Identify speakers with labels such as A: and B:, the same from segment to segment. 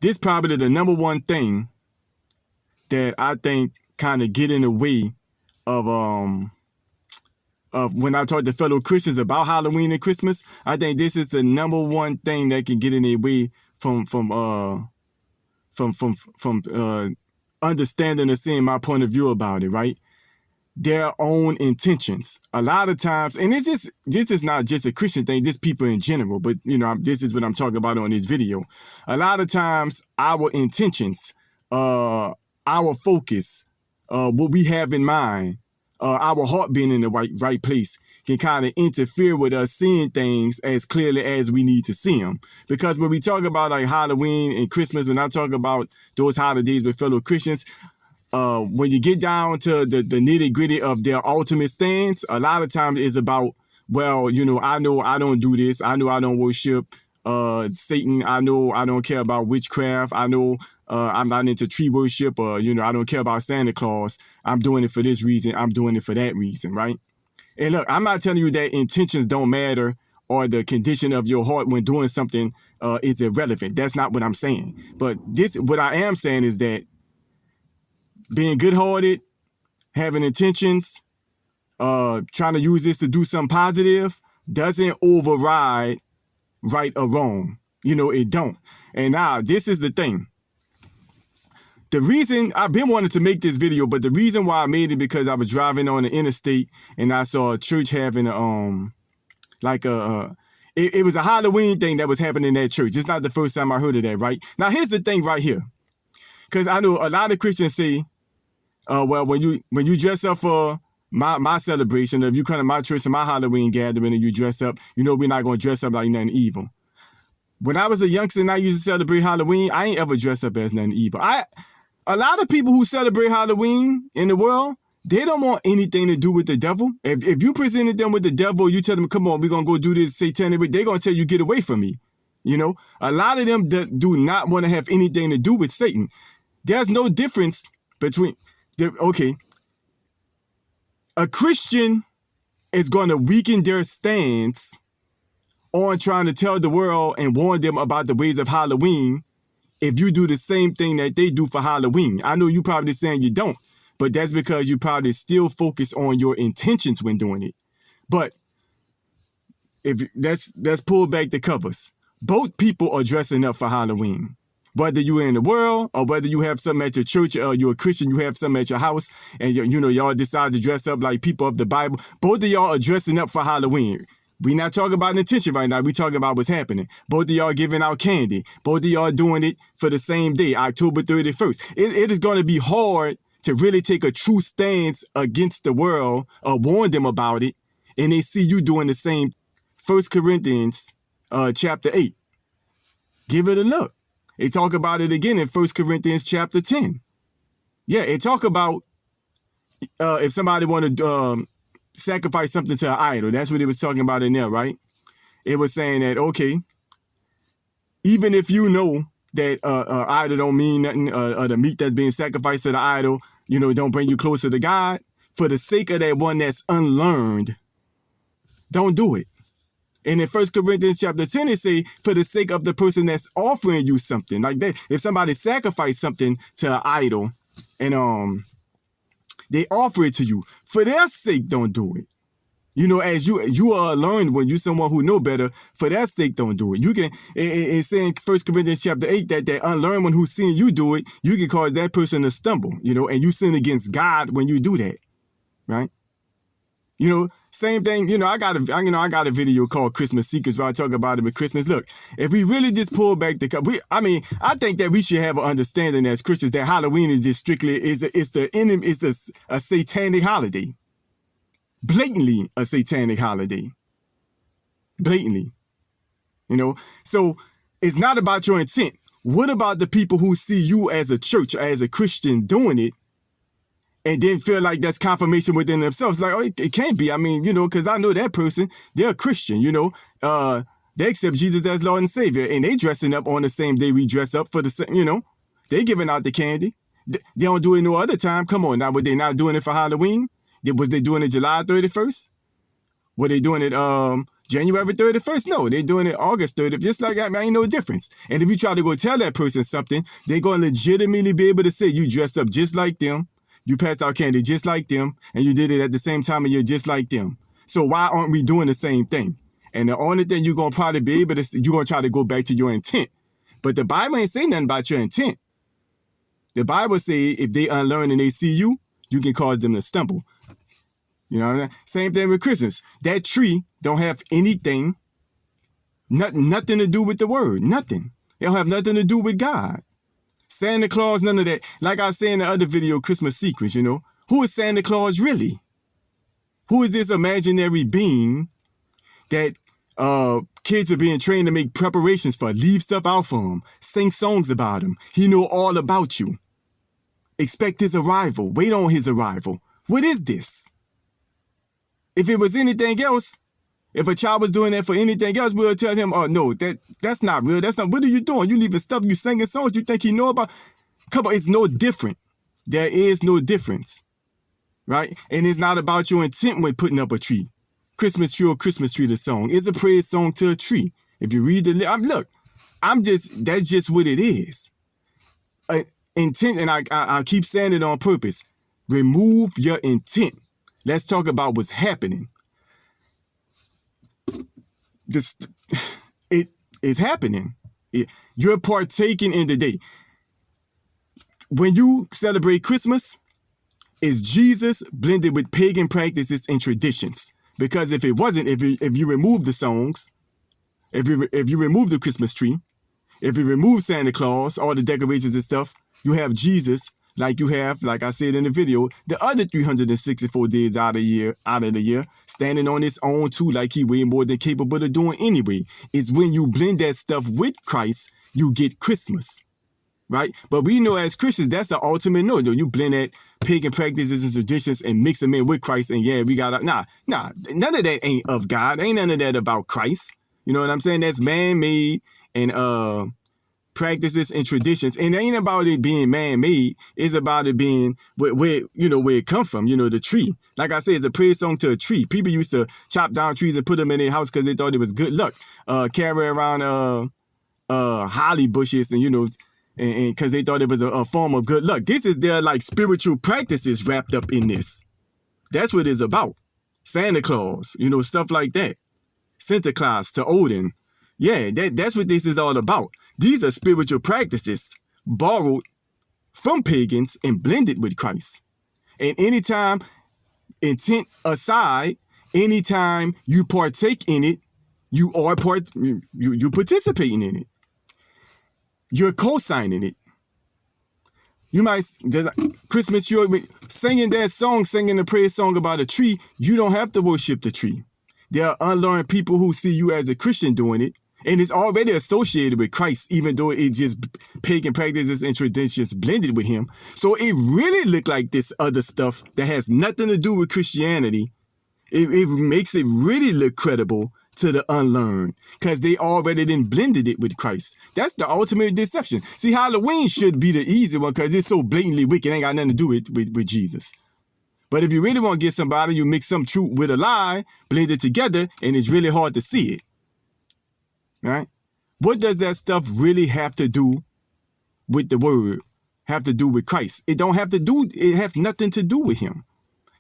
A: this probably the number one thing that I think kind of get in the way of when I talk to fellow Christians about Halloween and Christmas. I think this is the number one thing that can get in their way from understanding and seeing my point of view about it, right? Their own intentions. A lot of times, and this is not just a Christian thing, just people in general, but this is what I'm talking about on this video. A lot of times our intentions, our focus, what we have in mind, our heart being in the right place can kind of interfere with us seeing things as clearly as we need to see them. Because when we talk about like Halloween and Christmas, when I talk about those holidays with fellow Christians, when you get down to the nitty gritty of their ultimate stance, a lot of times it's about, well, I know I don't do this. I know I don't worship Satan. I know I don't care about witchcraft. I know I'm not into tree worship, or I don't care about Santa Claus. I'm doing it for this reason. I'm doing it for that reason, right? And look, I'm not telling you that intentions don't matter or the condition of your heart when doing something is irrelevant. That's not what I'm saying. But what I am saying is that being good-hearted, having intentions, trying to use this to do something positive doesn't override right or wrong. It don't. And now this is the thing. The reason I've been wanting to make this video, but the reason why I made it because I was driving on the interstate and I saw a church having it was a Halloween thing that was happening in that church. It's not the first time I heard of that, right? Now here's the thing right here, because I know a lot of Christians say, well, when you dress up for my celebration, if you come to my church and my Halloween gathering and you dress up, we're not going to dress up like nothing evil. When I was a youngster and I used to celebrate Halloween, I ain't ever dressed up as nothing evil. A lot of people who celebrate Halloween in the world, they don't want anything to do with the devil. If you presented them with the devil, you tell them, come on, we're going to go do this satanic, they're going to tell you, get away from me. A lot of them do not want to have anything to do with Satan. There's no difference between, a Christian is going to weaken their stance on trying to tell the world and warn them about the ways of Halloween if you do the same thing that they do for Halloween. I know you probably saying you don't, but that's because you probably still focus on your intentions when doing it. But if let's pull back the covers. Both people are dressing up for Halloween. Whether you're in the world or whether you have something at your church or you're a Christian, you have something at your house and y'all decide to dress up like people of the Bible. Both of y'all are dressing up for Halloween. We're not talking about intention right now. We're talking about what's happening. Both of y'all giving out candy. Both of y'all doing it for the same day, October 31st. It is going to be hard to really take a true stance against the world or warn them about it, and they see you doing the same. 1 Corinthians chapter 8. Give it a look. They talk about it again in 1 Corinthians chapter 10. Yeah, it talk about if somebody want to sacrifice something to an idol. That's what it was talking about in there, right? It was saying that, okay, even if you know that idol don't mean nothing, or the meat that's being sacrificed to the idol, don't bring you closer to God, for the sake of that one that's unlearned, don't do it. And in 1 Corinthians chapter 10, it say, for the sake of the person that's offering you something. Like that, if somebody sacrificed something to an idol and they offer it to you, for their sake, don't do it. As you are learned, when you someone who know better, for their sake, don't do it. You can, it's saying 1 Corinthians chapter 8 that unlearned one who's seeing you do it, you can cause that person to stumble, and you sin against God when you do that, right? Same thing, I got a video called Christmas Secrets where I talk about it with Christmas. Look, if we really just pull back I think that we should have an understanding as Christians that Halloween is just strictly a satanic holiday. Blatantly a satanic holiday. Blatantly. So it's not about your intent. What about the people who see you as a church, as a Christian doing it, and then feel like that's confirmation within themselves? Like, oh, it can't be. I mean, because I know that person, they're a Christian, they accept Jesus as Lord and Savior, and they dressing up on the same day we dress up for the same, they giving out the candy. They don't do it no other time. Come on now, were they not doing it for Halloween? Was they doing it July 31st? Were they doing it January 31st? No, they're doing it August 30th. Just like that, ain't no difference. And if you try to go tell that person something, they're going to legitimately be able to say you dressed up just like them, you passed out candy just like them, and you did it at the same time and you're just like them. So why aren't we doing the same thing? And the only thing you're going to probably be able to, you're going to try to go back to your intent. But the Bible ain't saying nothing about your intent. The Bible says if they unlearn and they see you, you can cause them to stumble. You know what I mean? Same thing with Christmas. That tree don't have anything, nothing to do with the word. Nothing. It don't have nothing to do with God. Santa Claus, none of that. Like I said in the other video, Christmas Secrets, Who is Santa Claus really? Who is this imaginary being that kids are being trained to make preparations for, leave stuff out for him, sing songs about him? He know all about you. Expect his arrival. Wait on his arrival. What is this? If it was anything else, if a child was doing that for anything else, we'll tell him, oh, no, that's not real. That's not, what are you doing? You leaving stuff, you singing songs you think he know about? Come on, it's no different. There is no difference, right? And it's not about your intent when putting up a tree. Christmas Tree or Christmas Tree, the song, is a praise song to a tree. If you read that's just what it is. Intent, and I keep saying it on purpose. Remove your intent. Let's talk about what's happening. It is happening. You're partaking in the day. When you celebrate Christmas, it's Jesus blended with pagan practices and traditions. Because if it wasn't, if you remove the songs, if you remove the Christmas tree, if you remove Santa Claus, all the decorations and stuff, you have Jesus. Like you have, like I said in the video, the other 364 days out of the year, standing on its own too, like he way more than capable of doing anyway. It's when you blend that stuff with Christ, you get Christmas, right? But we know as Christians, that's the ultimate no. You blend that pagan practices and traditions and mix them in with Christ, and yeah, we got none of that ain't of God. Ain't none of that about Christ. You know what I'm saying? That's man-made and practices and traditions, and it ain't about it being man-made. It's about it being where it come from. The tree. Like I said, it's a praise song to a tree. People used to chop down trees and put them in their house because they thought it was good luck. Carry around holly bushes and because they thought it was a form of good luck. This is their like spiritual practices wrapped up in this. That's what it's about. Santa Claus, stuff like that. Santa Claus to Odin. Yeah, that's what this is all about. These are spiritual practices borrowed from pagans and blended with Christ. And anytime, intent aside, anytime you partake in it, you are you participating in it. You're co-signing it. You might, Christmas, you're singing that song, singing the praise song about a tree. You don't have to worship the tree. There are unlearned people who see you as a Christian doing it. And it's already associated with Christ, even though it's just pagan practices and traditions blended with him. So it really looked like this other stuff that has nothing to do with Christianity. It makes it really look credible to the unlearned because they already then blended it with Christ. That's the ultimate deception. See, Halloween should be the easy one because it's so blatantly wicked. It ain't got nothing to do with Jesus. But if you really want to get somebody, you mix some truth with a lie, blend it together, and it's really hard to see it. Right? What does that stuff really have to do with the word? Have to do with Christ? It has nothing to do with him.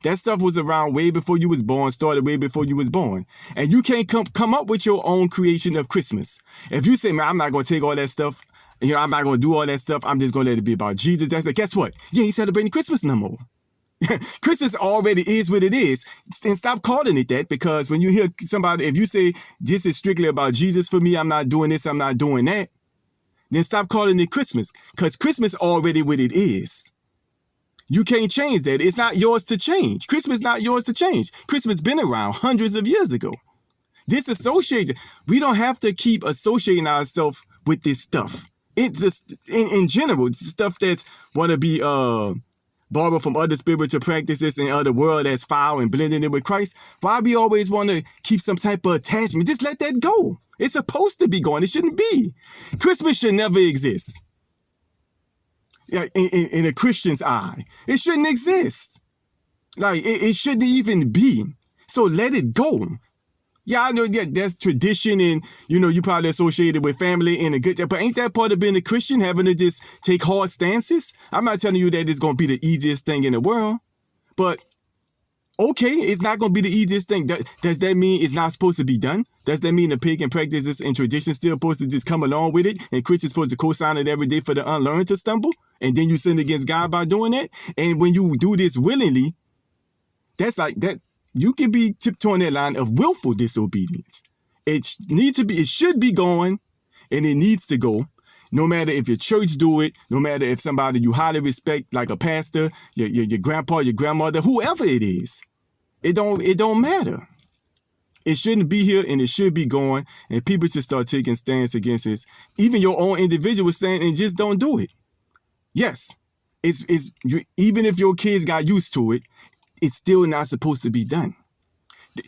A: That stuff was around way before you was born, started way before you was born. And you can't come up with your own creation of Christmas. If you say, man, I'm not going to take all that stuff, I'm not going to do all that stuff, I'm just going to let it be about Jesus. That's like, guess what? You ain't celebrating Christmas no more. Christmas already is what it is. And stop calling it that, because when you hear somebody, if you say this is strictly about Jesus for me, I'm not doing this, I'm not doing that, then stop calling it Christmas, because Christmas already what it is. You can't change that. It's not yours to change. Christmas not yours to change. Christmas been around hundreds of years ago. Disassociated. We don't have to keep associating ourselves with this stuff. It's just, in general, it's stuff that's want to be borrowed from other spiritual practices and other world that's foul and blending it with Christ. Why we always want to keep some type of attachment? Just let that go. It's supposed to be gone. It shouldn't be. Christmas should never exist. In a Christian's eye, it shouldn't exist. Like it shouldn't even be. So let it go. Yeah, I know that that's tradition and, you probably associated with family and a good job. But ain't that part of being a Christian, having to just take hard stances? I'm not telling you that it's going to be the easiest thing in the world. But, okay, it's not going to be the easiest thing. Does that mean it's not supposed to be done? Does that mean the pagan practices and traditions still supposed to just come along with it? And Christians supposed to co-sign it every day for the unlearned to stumble? And then you sin against God by doing that? And when you do this willingly, that's like that. You can be tiptoeing that line of willful disobedience. It should be going, and it needs to go. No matter if your church do it, no matter if somebody you highly respect, like a pastor, your grandpa, your grandmother, whoever it is, it don't matter. It shouldn't be here, and it should be going. And people should start taking stance against this. Even your own individual stand, and just don't do it. Yes, even if your kids got used to it, it's still not supposed to be done.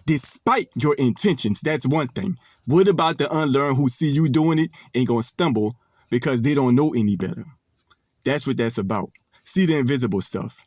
A: Despite your intentions, that's one thing. What about the unlearned who see you doing it and gonna stumble because they don't know any better? That's what that's about. See the invisible stuff.